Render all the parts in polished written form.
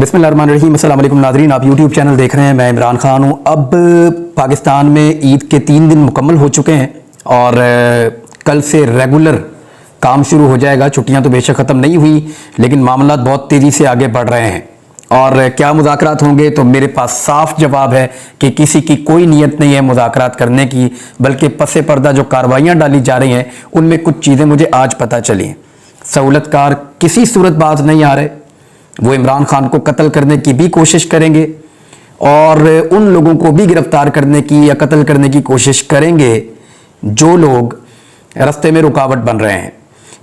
बिस्मिल्लाहिर्रहमानिर्रहीम। अस्सलाम वालेकुम नाज़रीन, आप यूट्यूब चैनल देख रहे हैं। मैं इमरान खान हूँ। अब पाकिस्तान में ईद के 3 दिन मुकम्मल हो चुके हैं और कल से रेगुलर काम शुरू हो जाएगा। छुट्टियाँ तो बेशक ख़त्म नहीं हुई, लेकिन मामला बहुत तेज़ी से आगे बढ़ रहे हैं। और क्या मुज़ाकरात होंगे, तो मेरे पास साफ जवाब है कि किसी की कोई नीयत नहीं है मुज़ाकरात करने की, बल्कि पसे पर्दा जो कार्रवाइयाँ डाली जा रही हैं उनमें कुछ चीज़ें मुझे आज पता चली। सहूलतकार किसी सूरत बाज नहीं आ रहे, वो इमरान खान को कत्ल करने की भी कोशिश करेंगे और उन लोगों को भी गिरफ्तार करने की या कत्ल करने की कोशिश करेंगे जो लोग रास्ते में रुकावट बन रहे हैं।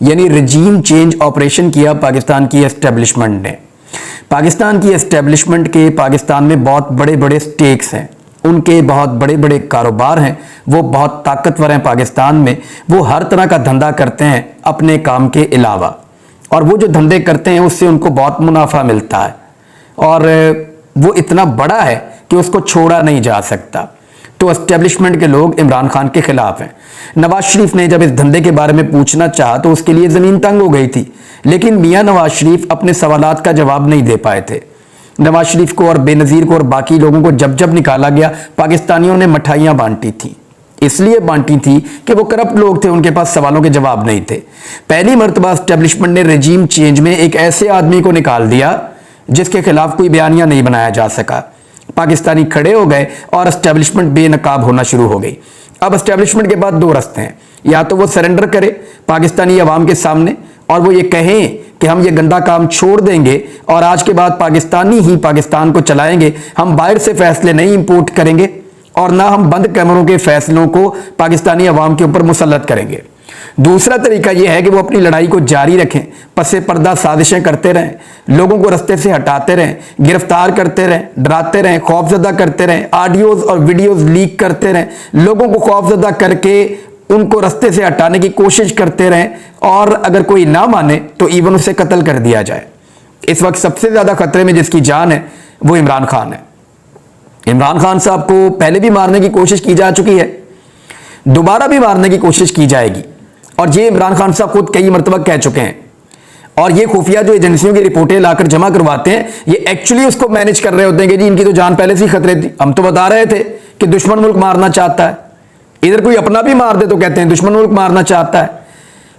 यानी रजीम चेंज ऑपरेशन किया पाकिस्तान की एस्टेब्लिशमेंट ने। पाकिस्तान की एस्टेब्लिशमेंट के पाकिस्तान में बहुत बड़े बड़े स्टेक्स हैं, उनके बहुत बड़े बड़े कारोबार हैं, वो बहुत ताकतवर हैं पाकिस्तान में। वो हर तरह का धंधा करते हैं अपने काम के अलावा, और वो जो धंधे करते हैं उससे उनको बहुत मुनाफा मिलता है और वो इतना बड़ा है कि उसको छोड़ा नहीं जा सकता। तो एस्टेब्लिशमेंट के लोग इमरान खान के खिलाफ हैं। नवाज शरीफ ने जब इस धंधे के बारे में पूछना चाहा तो उसके लिए ज़मीन तंग हो गई थी, लेकिन मियां नवाज शरीफ अपने सवालात का जवाब नहीं दे पाए थे। नवाज शरीफ को और बेनज़ीर को और बाकी लोगों को जब जब निकाला गया, पाकिस्तानियों ने मिठाइयाँ बांटी थी। इसलिए बांटी थी कि वो करप्ट लोग थे, उनके पास सवालों के जवाब नहीं थे। पहली मर्तबा एस्टेब्लिशमेंट ने रजीम चेंज में एक ऐसे आदमी को निकाल दिया जिसके खिलाफ कोई बयानिया नहीं बनाया जा सका। पाकिस्तानी खड़े हो गए और एस्टेब्लिशमेंट बेनकाब होना शुरू हो गई। अब एस्टेब्लिशमेंट के बाद 2 रास्ते हैं, या तो वो सरेंडर करे पाकिस्तानी अवाम के सामने और वो ये कहें कि हम ये गंदा काम छोड़ देंगे और आज के बाद पाकिस्तानी ही पाकिस्तान को चलाएंगे, हम बाहर से फैसले नहीं इंपोर्ट करेंगे और ना हम बंद कैमरों के फैसलों को पाकिस्तानी अवाम के ऊपर मुसल्लत करेंगे। दूसरा तरीका यह है कि वो अपनी लड़ाई को जारी रखें, पसे पर्दा साजिशें करते रहें, लोगों को रास्ते से हटाते रहें, गिरफ्तार करते रहें, डराते रहें, खौफजदा करते रहें, ऑडियोज और वीडियोज लीक करते रहें, लोगों को खौफजदा करके उनको रास्ते से हटाने की कोशिश करते रहें, और अगर कोई ना माने तो इवन उसे कत्ल कर दिया जाए। इस वक्त सबसे ज्यादा खतरे में जिसकी जान है वो इमरान खान है। इमरान खान साहब को पहले भी मारने की कोशिश की जा चुकी है, दोबारा भी मारने की कोशिश की जाएगी, और ये इमरान खान साहब खुद कई मरतबा कह चुके हैं। और ये खुफिया जो एजेंसियों की रिपोर्टें लाकर जमा करवाते हैं, ये एक्चुअली उसको मैनेज कर रहे होते हैं कि जी इनकी तो जान पहले से ही खतरे थी। हम तो बता रहे थे कि दुश्मन मुल्क मारना चाहता है, इधर कोई अपना भी मार दे तो कहते हैं दुश्मन मुल्क मारना चाहता है।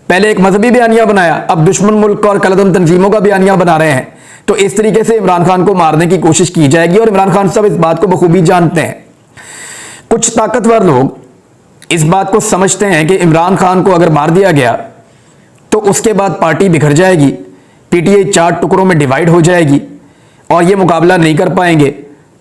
पहले एक मजहबी बयानिया बनाया, अब दुश्मन मुल्क और कलदम तंजीमों का बयानिया बना रहे हैं। तो इस तरीके से इमरान खान को मारने की कोशिश की जाएगी, और इमरान खान साहब इस बात को बखूबी जानते हैं। कुछ ताकतवर लोग इस बात को समझते हैं कि इमरान खान को अगर मार दिया गया तो उसके बाद पार्टी बिखर जाएगी, पीटीआई 4 टुकड़ों में डिवाइड हो जाएगी और ये मुकाबला नहीं कर पाएंगे।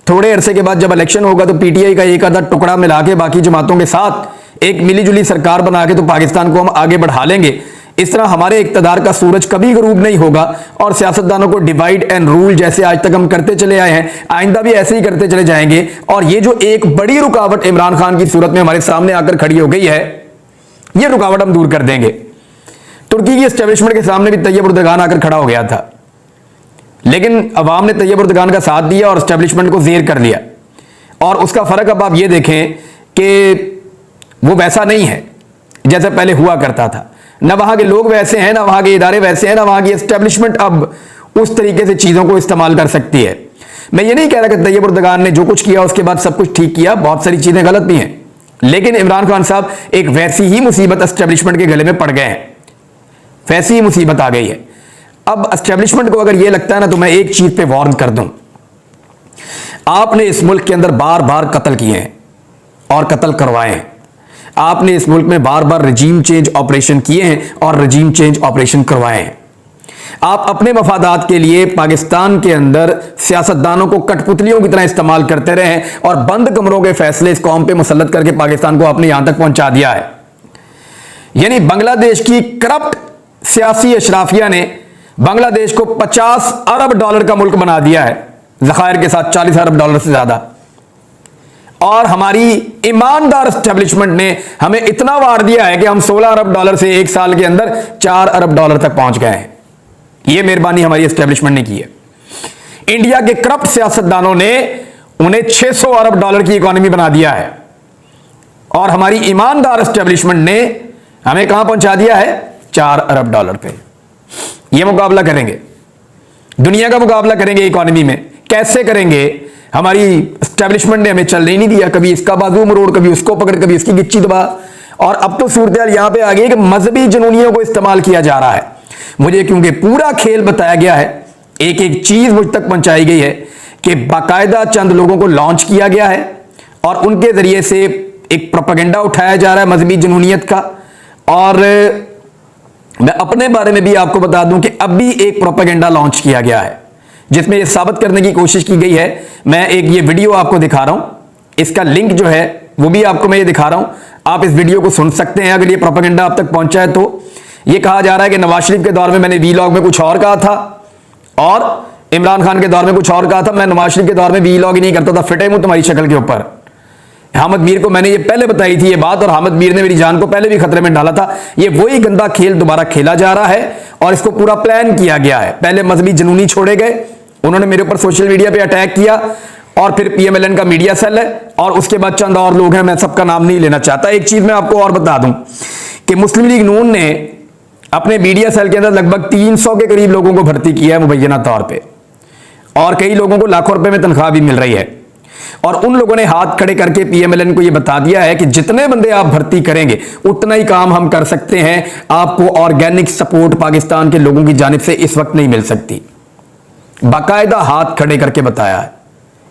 थोड़े अरसे के बाद जब इलेक्शन होगा तो पीटीआई का एक आधा टुकड़ा मिला के बाकी जमातों के साथ एक मिलीजुली सरकार बना के तो पाकिस्तान को हम आगे बढ़ा लेंगे। इस तरह हमारे इक़्तिदार का सूरज कभी गरूब नहीं होगा, और सियासतदानों को डिवाइड एंड रूल जैसे आज तक हम करते चले आए हैं, आइंदा भी ऐसे ही करते चले जाएंगे। और ये जो एक बड़ी रुकावट इमरान खान की सूरत में हमारे सामने आकर खड़ी हो गई है, ये रुकावट हम दूर कर देंगे। तुर्की की एस्टेब्लिशमेंट के सामने भी तैयब उर्दगान आकर खड़ा हो गया था, लेकिन अवाम ने तैयब उर्दगान का साथ दिया और एस्टेब्लिशमेंट को ज़ेर कर दिया। और उसका फर्क अब आप ये देखें कि वो वैसा नहीं है जैसे पहले हुआ करता था। ना वहां के लोग वैसे हैं, ना वहां के इदारे वैसे हैं, ना वहां की एस्टेब्लिशमेंट अब उस तरीके से चीजों को इस्तेमाल कर सकती है। मैं ये नहीं कह रहा कि तैयब उर्दगान ने जो कुछ किया उसके बाद सब कुछ ठीक किया, बहुत सारी चीजें गलत भी हैं, लेकिन इमरान खान साहब एक वैसी ही मुसीबत एस्टेब्लिशमेंट के गले में पड़ गए हैं, वैसी ही मुसीबत आ गई है। अब एस्टेब्लिशमेंट को अगर यह लगता है ना, तो मैं एक चीज पे वार्न कर दूं, आपने इस मुल्क के अंदर बार बार कत्ल किए हैं और कत्ल करवाए हैं। आपने इस मुल्क में बार बार रजीम चेंज ऑपरेशन किए हैं और रजीम चेंज ऑपरेशन करवाए हैं। आप अपने मफादात के लिए पाकिस्तान के अंदर सियासतदानों को कठपुतलियों की तरह इस्तेमाल करते रहे हैं और बंद कमरों के फैसले इस कौम पे मुसल्लत करके पाकिस्तान को आपने यहां तक पहुंचा दिया है। यानी बांग्लादेश की करप्ट सियासी अशराफिया ने बांग्लादेश को $50 अरब का मुल्क बना दिया है, ज़खायर के साथ $40 अरब से ज्यादा। और हमारी ईमानदार एस्टेब्लिशमेंट ने हमें इतना वार दिया है कि हम $16 अरब से एक साल के अंदर $4 अरब तक पहुंच गए हैं। यह मेहरबानी हमारी एस्टेब्लिशमेंट ने की है। इंडिया के करप्ट सियासतदानों ने उन्हें $600 अरब की इकोनॉमी बना दिया है, और हमारी ईमानदार एस्टेब्लिशमेंट ने हमें कहां पहुंचा दिया है? $4 अरब पे। यह मुकाबला करेंगे। दुनिया का मुकाबला करेंगे इकोनॉमी में, कैसे करेंगे? हमारी एस्टेब्लिशमेंट ने हमें चलने ही नहीं दिया, कभी इसका बाजू मरोड़, कभी उसको पकड़, कभी इसकी गिच्ची दबा। और अब तो सूरत यहां पे आ गई कि मजहबी जुनूनियों को इस्तेमाल किया जा रहा है। मुझे क्योंकि पूरा खेल बताया गया है, एक एक चीज मुझ तक पहुंचाई गई है कि बाकायदा चंद लोगों को लॉन्च किया गया है और उनके जरिए से एक प्रोपेगेंडा उठाया जा रहा है मजहबी जुनूनियत का। और मैं अपने बारे में भी आपको बता दूं कि अब भी एक प्रोपेगेंडा लॉन्च किया गया है जिसमें यह साबित करने की कोशिश की गई है। मैं एक ये वीडियो आपको दिखा रहा हूं, इसका लिंक जो है वो भी आपको मैं ये दिखा रहा हूं, आप इस वीडियो को सुन सकते हैं अगर ये प्रोपेगेंडा आप तक पहुंचा है तो। ये कहा जा रहा है कि नवाज शरीफ के दौर में मैंने वीलॉग में कुछ और कहा था और इमरान खान के दौर में कुछ और कहा था। मैं नवाज शरीफ के दौर में वीलॉग ही नहीं करता था, फिटे मुंह तुम्हारी शक्ल के ऊपर। हामिद मीर को मैंने ये पहले बताई थी ये बात और हामिद मीर ने मेरी जान को पहले भी खतरे में डाला था। ये वही गंदा खेल दोबारा खेला जा रहा है और इसको पूरा प्लान किया गया है। पहले मजहबी जुनूनी छोड़े गए, उन्होंने मेरे ऊपर सोशल मीडिया पे अटैक किया और फिर पीएमएलएन का मीडिया सेल है और उसके बाद चंद और लोग हैं, मैं सबका नाम नहीं लेना चाहता। एक चीज मैं आपको और बता दूं कि मुस्लिम लीग नून ने अपने मीडिया सेल के अंदर लगभग 300 के करीब लोगों को भर्ती किया है मुबैयना तौर पर और कई लोगों को लाखों रुपए में तनख्वाह भी मिल रही है। और उन लोगों ने हाथ खड़े करके पीएमएलएन को यह बता दिया है कि जितने बंदे आप भर्ती करेंगे उतना ही काम हम कर सकते हैं, आपको ऑर्गेनिक सपोर्ट पाकिस्तान के लोगों की जानिब से इस वक्त नहीं मिल सकती। बाकायदा हाथ खड़े करके बताया है।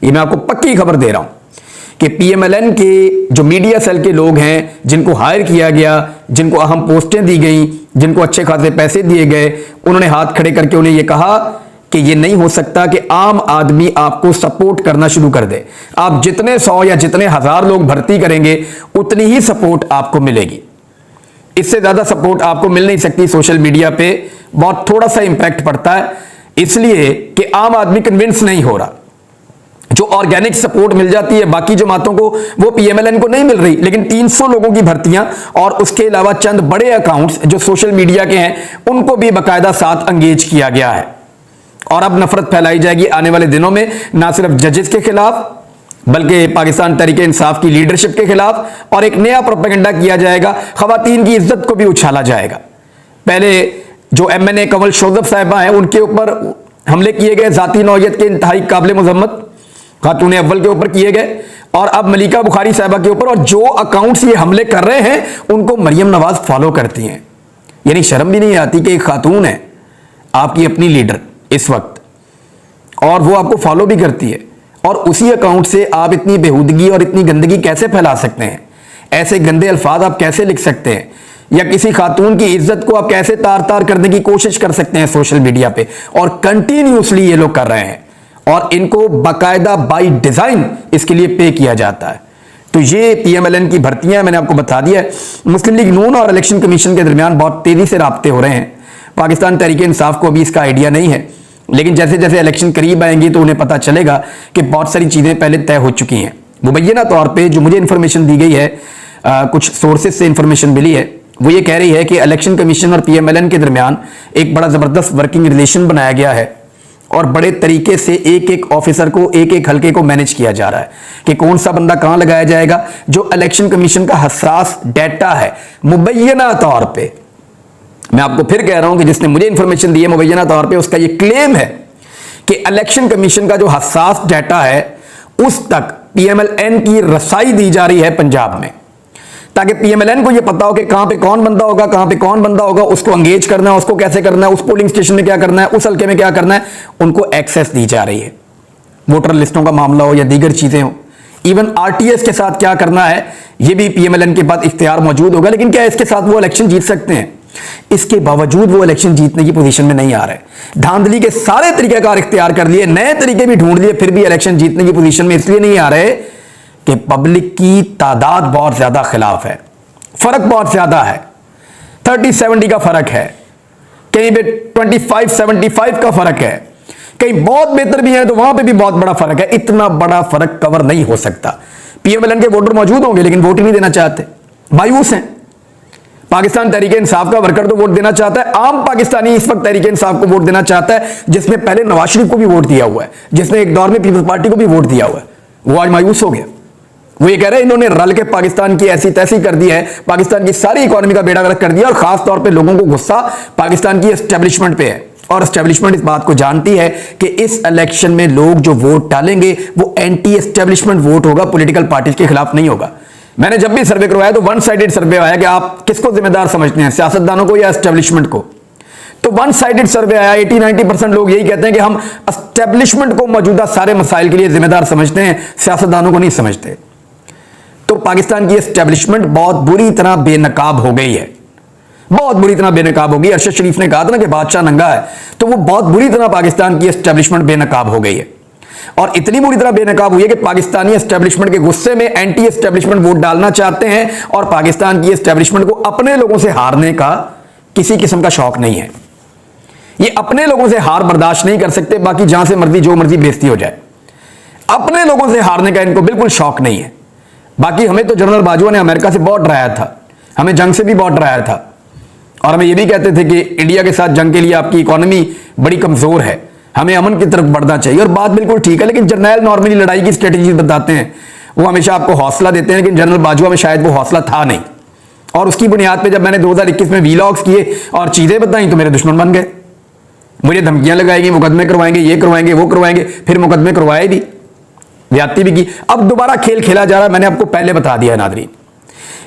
ये मैं आपको पक्की खबर दे रहा हूं कि पीएमएलएन के जो मीडिया सेल के लोग हैं, जिनको हायर किया गया, जिनको अहम पोस्टें दी गई, जिनको अच्छे खासे पैसे दिए गए, उन्होंने हाथ खड़े करके उन्हें यह कहा कि ये नहीं हो सकता कि आम आदमी आपको सपोर्ट करना शुरू कर दे। आप जितने 100 या जितने 1000 लोग भर्ती करेंगे उतनी ही सपोर्ट आपको मिलेगी, इससे ज्यादा सपोर्ट आपको मिल नहीं सकती। सोशल मीडिया पे बहुत थोड़ा सा इंपैक्ट पड़ता है इसलिए कि आम आदमी कन्विंस नहीं हो रहा। जो ऑर्गेनिक सपोर्ट मिल जाती है बाकी जमातों को वो पीएमएलएन को नहीं मिल रही, लेकिन 300 लोगों की भर्तियां और उसके अलावा चंद बड़े अकाउंट्स जो सोशल मीडिया के हैं उनको भी बाकायदा साथ एंगेज किया गया है। और अब नफरत फैलाई जाएगी आने वाले दिनों में, ना सिर्फ जजेस के खिलाफ बल्कि पाकिस्तान तहरीक इंसाफ की लीडरशिप के खिलाफ, और एक नया प्रोपेगेंडा किया जाएगा, खवातीन की इज्जत को भी उछाला जाएगा। पहले जो एमएनए कंवल शोजफ साहिबा हैं उनके ऊपर हमले किए गए, जाती नौयत के इंतहाई काबिल मजम्मत खातून अव्वल के ऊपर किए गए, और अब मलिका बुखारी साहिबा के ऊपर, और जो अकाउंट्स ये हमले कर रहे हैं उनको मरियम नवाज फॉलो करती हैं। यानी शर्म भी नहीं आती कि एक खातून है आपकी अपनी लीडर इस वक्त और वो आपको फॉलो भी करती है, और उसी अकाउंट से आप इतनी बेहूदगी और इतनी गंदगी कैसे फैला सकते हैं? ऐसे गंदे अल्फाज आप कैसे लिख सकते हैं? या किसी खातून की इज्जत को आप कैसे तार तार करने की कोशिश कर सकते हैं सोशल मीडिया पे? और कंटिन्यूसली ये लोग कर रहे हैं और इनको बाकायदा बाई डिजाइन इसके लिए पे किया जाता है। तो ये पीएमएलएन की भर्तियां मैंने आपको बता दिया है। मुस्लिम लीग नून और इलेक्शन कमीशन के दरमियान बहुत तेजी से राब्ते हो रहे हैं। पाकिस्तान तहरीक इंसाफ को अभी इसका आइडिया नहीं है, लेकिन जैसे जैसे इलेक्शन करीब आएंगी तो उन्हें पता चलेगा कि बहुत सारी चीजें पहले तय हो चुकी हैं। मुबैना तौर पे जो मुझे इंफॉर्मेशन दी गई है, कुछ सोर्सेज से इंफॉर्मेशन मिली है, वो ये कह रही है कि इलेक्शन कमीशन और पीएमएलएन के दरमियान एक बड़ा जबरदस्त वर्किंग रिलेशन बनाया गया है और बड़े तरीके से एक एक ऑफिसर को, एक एक हल्के को मैनेज किया जा रहा है कि कौन सा बंदा कहां लगाया जाएगा। जो इलेक्शन कमीशन का हसास डाटा है मुबैना तौर पर, मैं आपको फिर कह रहा हूं कि जिसने मुझे इंफॉर्मेशन दी है मुबैना तौर पे, उसका यह क्लेम है कि इलेक्शन कमीशन का जो हसास डाटा है उस तक पीएमएलएन की रसाई दी जा रही है पंजाब में, ताकि पीएमएलएन को यह पता हो कि कहां पे कौन बंदा होगा, कहां पे कौन बंदा होगा, उसको एंगेज करना है, उसको कैसे करना है, उस पोलिंग स्टेशन में क्या करना है, उस हल्के में क्या करना है, उनको एक्सेस दी जा रही है। वोटर लिस्टों का मामला हो या दीगर चीजें हो, इवन आरटीएस के साथ क्या करना है यह भी पीएमएलएन के पास इख्तियार मौजूद होगा। लेकिन क्या इसके साथ वो इलेक्शन जीत सकते हैं? इसके बावजूद वो इलेक्शन जीतने की पोजीशन में नहीं आ रहे। धांधली के सारे तरीकेकार इख्तियार कर लिए, नए तरीके भी ढूंढ लिए, फिर भी इलेक्शन जीतने की पोजीशन में इसलिए नहीं आ रहे कि पब्लिक की तादाद बहुत ज्यादा खिलाफ है, फर्क बहुत ज्यादा है, 30-70 का फर्क है, कहीं पे 25-75 का फर्क है, कहीं बहुत बेहतर भी है तो वहां पे भी बहुत बड़ा फर्क है। इतना बड़ा फर्क कवर नहीं हो सकता। पीएमएलएन के वोटर मौजूद होंगे लेकिन वोट ही नहीं देना चाहते, मायूस हैं। पाकिस्तान तहरीक इंसाफ का वर्कर तो वोट देना चाहता है, आम पाकिस्तानी इस वक्त तहरीक इंसाफ को वोट देना चाहता है, जिसने पहले नवाज शरीफ को भी वोट दिया हुआ है, जिसने एक दौर में पीपल्स पार्टी को भी वोट दिया हुआ है, वो आज मायूस हो गया। वो ये कह रहे हैं इन्होंने रल के पाकिस्तान की ऐसी तैसी कर दी है, पाकिस्तान की सारी इकोनॉमी का बेड़ा गर्क कर दिया, और खास तौर पे लोगों को गुस्सा पाकिस्तान की एस्टेब्लिशमेंट पे है, और एस्टेब्लिशमेंट इस बात को जानती है कि इस इलेक्शन में लोग जो वोट डालेंगे वो एंटी एस्टेब्लिशमेंट वोट होगा, पॉलिटिकल पार्टीज के खिलाफ नहीं होगा। मैंने जब भी सर्वे करवाया तो वन साइडेड सर्वे आया कि आप किसको जिम्मेदार समझते हैं, सियासतदानों को या एस्टेब्लिशमेंट को। तो वन साइडेड सर्वे आया, 80-90% लोग यही कहते हैं कि हम एस्टेब्लिशमेंट को मौजूदा सारे मसाइल के लिए जिम्मेदार समझते हैं, सियासतदानों को नहीं समझते। तो पाकिस्तान की एस्टेब्लिशमेंट बहुत बुरी तरह बेनकाब हो गई है, बहुत बुरी तरह बेनकाब हो गई। अरशद शरीफ ने कहा था ना कि बादशाह नंगा है, तो वो बहुत बुरी तरह पाकिस्तान की एस्टेब्लिशमेंट बेनकाब हो गई है। और इतनी बुरी तरह बेनकाब हुई है कि पाकिस्तानी एस्टेब्लिशमेंट के गुस्से में एंटी एस्टेब्लिशमेंट वोट डालना चाहते हैं और पाकिस्तान की एस्टेब्लिशमेंट को अपने लोगों से हारने का किसी किस्म का शौक नहीं है। ये अपने लोगों से हार बर्दाश्त नहीं कर सकते, बाकी जहां से मर्जी जो मर्जी बेइज्जती हो जाए। अपने लोगों से हारने का इनको बिल्कुल शौक नहीं है। बाकी हमें तो जनरल बाजवा ने अमेरिका से बहुत डराया था, हमें जंग से भी बहुत डराया था, और हमें यह भी कहते थे कि इंडिया के साथ जंग के लिए आपकी इकोनॉमी बड़ी कमजोर है, हमें अमन की तरफ बढ़ना चाहिए। और बात बिल्कुल ठीक है, लेकिन जर्नैल नॉर्मली लड़ाई की स्ट्रेटेजी बताते हैं, वो हमेशा आपको हौसला देते हैं, लेकिन जनरल बाजवा में शायद वो हौसला था नहीं। और उसकी बुनियाद पर जब मैंने 2021 में वीलॉग्स किए और चीजें बताई तो मेरे दुश्मन बन गए, मुझे धमकियां लगाएंगी, मुकदमे करवाएंगे, ये करवाएंगे, वो करवाएंगे, फिर मुकदमे करवाए भी, ज्यादती भी की। अब दोबारा खेल खेला जा रहा है। मैंने आपको पहले बता दिया नादरीन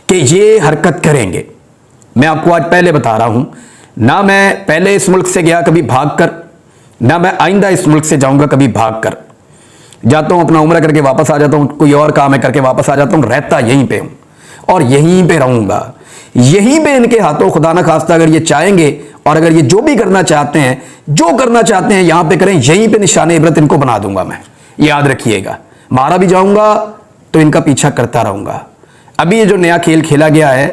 कि ये हरकत करेंगे। मैं आपको आज पहले बता रहा हूं, ना मैं पहले इस मुल्क से गया कभी भागकर, ना मैं आइंदा इस मुल्क से जाऊंगा कभी भागकर। जाता हूं, अपना उम्र करके वापस आ जाता हूं, कोई और काम है करके वापस आ जाता हूं, रहता यहीं पे हूं और यहीं पे रहूंगा। यहीं पे इनके हाथों खुदा ना खास्ता अगर ये चाहेंगे और अगर ये जो भी करना चाहते हैं, जो करना चाहते हैं यहां पे करें, यहीं पे निशाने इबरत इनको बना दूंगा मैं, याद रखिएगा। मारा भी जाऊंगा तो इनका पीछा करता रहूंगा। अभी ये जो नया खेल खेला गया है,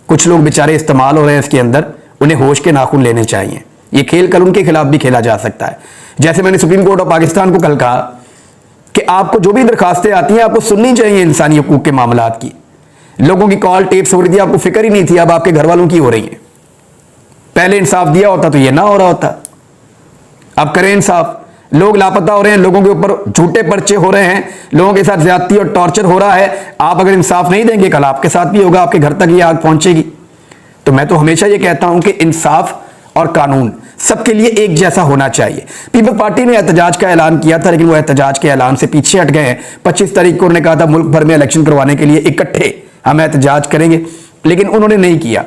कुछ लोग बेचारे इस्तेमाल हो रहे हैं इसके अंदर, उन्हें होश के नाखून लेने चाहिए। ये खेल कल उनके खिलाफ भी खेला जा सकता है। जैसे मैंने सुप्रीम कोर्ट ऑफ पाकिस्तान को कल कहा कि आपको जो भी दरखास्तें आती हैं आपको सुननी चाहिए इंसानी हकूक के मामलात की। लोगों की कॉल टेप्स हो रही थी, आपको फिक्र ही नहीं थी, अब आपके घर वालों की हो रही है। पहले इंसाफ दिया होता तो ये ना हो रहा होता। अब करें इंसाफ। लोग लापता हो रहे हैं, लोगों के ऊपर झूठे पर्चे हो रहे हैं, लोगों के साथ ज्यादती और टॉर्चर हो रहा है। आप अगर इंसाफ नहीं देंगे कल आपके साथ भी होगा, आपके घर तक ये आग पहुंचेगी। तो मैं तो हमेशा ये कहता हूं कि इंसाफ और कानून सबके लिए एक जैसा होना चाहिए। पीपल्स पार्टी ने एहतजाज का ऐलान किया था, लेकिन वो एहतजाज के ऐलान से पीछे हट गए हैं। 25 तारीख को उन्होंने कहा था मुल्क भर में इलेक्शन करवाने के लिए इकट्ठे हम एहतजाज करेंगे, लेकिन उन्होंने नहीं किया।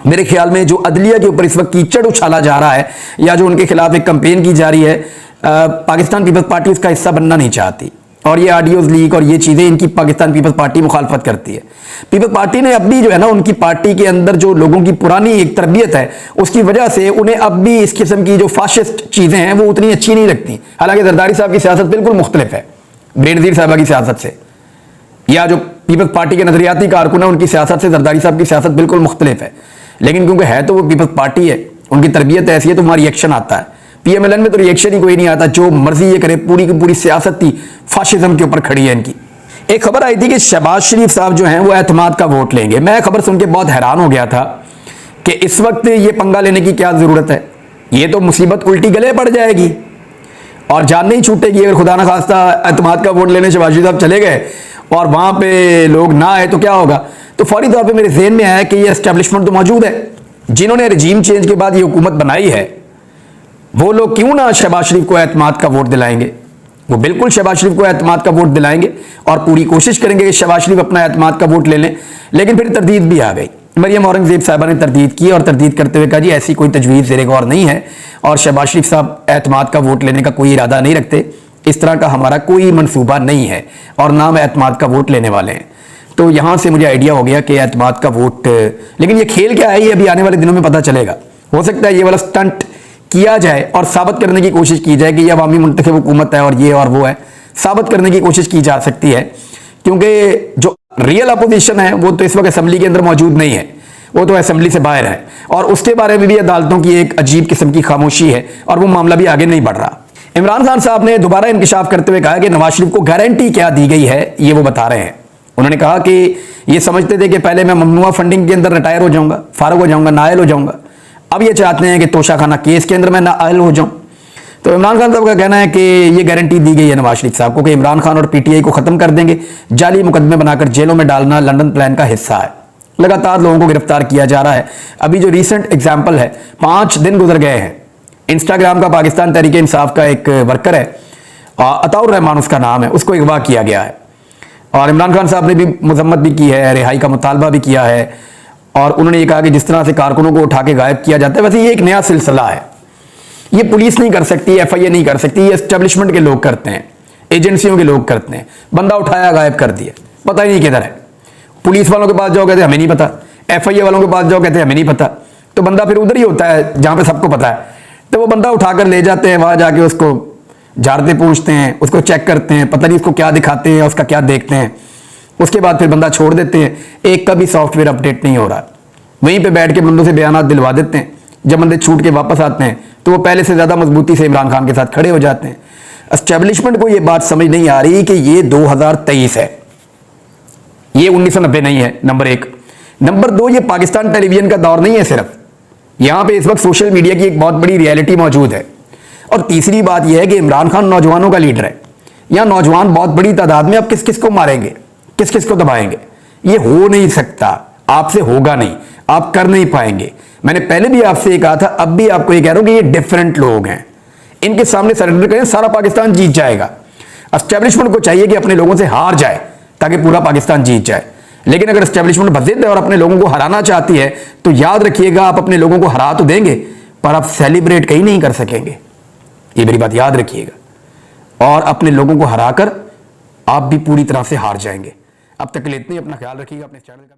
मेरे ख्याल में जो अदलिया के ऊपर इस वक्त कीचड़ उछाला जा रहा है या जो उनके खिलाफ एक कैंपेन की जा रही है, पाकिस्तान पीपल्स पार्टी इसका हिस्सा बनना नहीं चाहती। और ये ऑडियोज लीक और ये चीजें इनकी पाकिस्तान पीपल्स पार्टी मुखालफत करती है। पीपल्स पार्टी ने अब भी जो है ना, उनकी पार्टी के अंदर जो लोगों की पुरानी एक तरबियत है उसकी वजह से उन्हें अब भी इस किस्म की जो फाशिस्ट चीजें हैं वो उतनी अच्छी नहीं लगती। हालांकि जरदारी साहब की सियासत बिल्कुल मुख्तलिफ है बेनज़ीर साहबा की सियासत से, या जो पीपल्स पार्टी के नजरियाती कारकुन है उनकी सियासत से जरदारी साहब की सियासत बिल्कुल मुख्तलिफ है। लेकिन क्योंकि है तो वो पीपल्स पार्टी है, उनकी तरबियत ऐसी है तो वहां रिएक्शन आता है। पीएमएलएन में तो रिएक्शन ही कोई नहीं आता, जो मर्जी ये करे, पूरी की पूरी सियासत थी फाशिज्म के ऊपर खड़ी है इनकी। एक खबर आई थी कि शहबाज शरीफ साहब जो हैं वो एतमाद का वोट लेंगे। मैं खबर सुन के बहुत हैरान हो गया था कि इस वक्त ये पंगा लेने की क्या जरूरत है, ये तो मुसीबत उल्टी गले पड़ जाएगी और जान नहीं छूटेगी। अगर खुदा न खास्ता एतमाद का वोट लेने शहबाज शरीफ साहब चले गए और वहां पे लोग ना आए तो क्या होगा। तो फौरी तौर पर मेरे ज़हन में आया कि ये एस्टेब्लिशमेंट तो मौजूद है, जिन्होंने रजीम चेंज के बाद ये हुकूमत बनाई है, वो लोग क्यों ना शहबाज शरीफ को एतमाद का वोट दिलाएंगे। वो बिल्कुल शहबाज शरीफ को एतमाद का वोट दिलाएंगे और पूरी कोशिश करेंगे कि शहबाज शरीफ अपना एतमाद का वोट ले लें। लेकिन फिर तरदीद भी आ गई। मरियम औरंगजेब साहबा ने तरदीद की और तरदीद करते हुए कहा जी ऐसी कोई तजवीज़ ज़ेरे गौर नहीं है और शहबाज शरीफ साहब एतमाद का वोट लेने का कोई इरादा नहीं रखते, इस तरह का हमारा कोई मनसूबा नहीं है और ना हम एतमाद का वोट लेने वाले हैं। तो यहां से मुझे आइडिया हो गया कि एतमाद का वोट, लेकिन ये खेल क्या है ये अभी आने वाले दिनों में पता चलेगा। हो सकता है ये वाला स्टंट किया जाए और साबित करने की कोशिश की जाए कि ये अवामी मुंतखब हुकूमत है और ये और वो है, साबित करने की कोशिश की जा सकती है। क्योंकि जो रियल अपोजिशन है वो तो इस वक्त असेंबली के अंदर मौजूद नहीं है, वो तो असेंबली से बाहर है और उसके बारे में भी अदालतों की एक अजीब किस्म की खामोशी है और वो मामला भी आगे नहीं बढ़ रहा। इमरान खान साहब ने दोबारा इंकशाफ करते हुए कहा कि नवाज शरीफ को गारंटी क्या दी गई है ये वो बता रहे हैं। उन्होंने कहा कि ये समझते थे कि पहले मैं ममनुआ फंडिंग के अंदर रिटायर हो जाऊंगा, फारग हो जाऊंगा, नाअहल हो जाऊंगा। अब ये चाहते हैं कि तोशाखाना केस के अंदर मैं नाअहल हो जाऊं। तो इमरान खान साहब का कहना है कि ये गारंटी दी गई है नवाज शरीफ साहब को कि इमरान खान और पीटीआई को खत्म कर देंगे, जाली मुकदमे बनाकर जेलों में डालना लंदन प्लान का हिस्सा है। लगातार लोगों को गिरफ्तार किया जा रहा है। अभी जो रिसेंट एग्जाम्पल है, 5 दिन गुजर गए हैं, इंस्टाग्राम का पाकिस्तान तहरीक इंसाफ का एक वर्कर है, अताउर रहमान उसका नाम है, उसको अगवा किया गया है और इमरान खान साहब ने भी मजम्मत भी की है, रिहाई का मुतालबा भी किया है और उन्होंने ये कहा कि जिस तरह से कारकुनों को उठा के गायब किया जाता है वैसे ये एक नया सिलसिला है। ये पुलिस नहीं कर सकती, एफआईए नहीं कर सकती, ये एस्टेब्लिशमेंट के लोग करते हैं, एजेंसियों के लोग करते हैं। बंदा उठाया गायब कर दिया, पता ही नहीं किधर है। पुलिस वालों के पास जाओ कहते हैं हमें नहीं पता, एफआईए वालों के पास जाओ कहते हैं हमें नहीं पता। तो बंदा फिर उधर ही होता है जहां पे सबको पता है। तो वो बंदा उठाकर ले जाते हैं, वहां जाके उसको झाड़ते पूछते हैं, उसको चेक करते हैं, पता नहीं उसको क्या दिखाते हैं, उसका क्या देखते हैं। उसके बाद फिर बंदा छोड़ देते हैं। एक का भी सॉफ्टवेयर अपडेट नहीं हो रहा, वहीं पे बैठ के बंदों से बयानात दिलवा देते हैं। जब बंदे छूट के वापस आते हैं तो वो पहले से ज्यादा मजबूती से इमरान खान के साथ खड़े हो जाते हैं। एस्टेब्लिशमेंट को ये बात समझ नहीं आ रही कि ये 2023 है, ये 1990 नहीं है, नंबर एक। नंबर दो, ये पाकिस्तान टेलीविजन का दौर नहीं है सिर्फ, यहां पे इस वक्त सोशल मीडिया की एक बहुत बड़ी रियलिटी मौजूद है। और तीसरी बात यह है कि इमरान खान नौजवानों का लीडर है। यहां नौजवान बहुत बड़ी तादाद में, अब किस किस को मारेंगे, किस किस को दबाएंगे, ये हो नहीं सकता, आपसे होगा नहीं, आप कर नहीं पाएंगे। मैंने पहले भी आपसे ये कहा था, अब भी आपको ये कह रहा हूं कि ये डिफरेंट लोग हैं, इनके सामने सरेंडर करें, सारा पाकिस्तान जीत जाएगा। एस्टेब्लिशमेंट को चाहिए कि अपने लोगों से हार जाए ताकि पूरा पाकिस्तान जीत जाए। लेकिन अगर एस्टेब्लिशमेंट बज़िद है और अपने लोगों को हराना चाहती है तो याद रखिएगा, आप अपने लोगों को हरा तो देंगे पर आप सेलिब्रेट कहीं नहीं कर सकेंगे, ये मेरी बात याद रखिएगा। और अपने लोगों को हराकर आप भी पूरी तरह से हार जाएंगे। अब तक के लिए इतना ही, अपना ख्याल रखिएगा, अपने चैनल का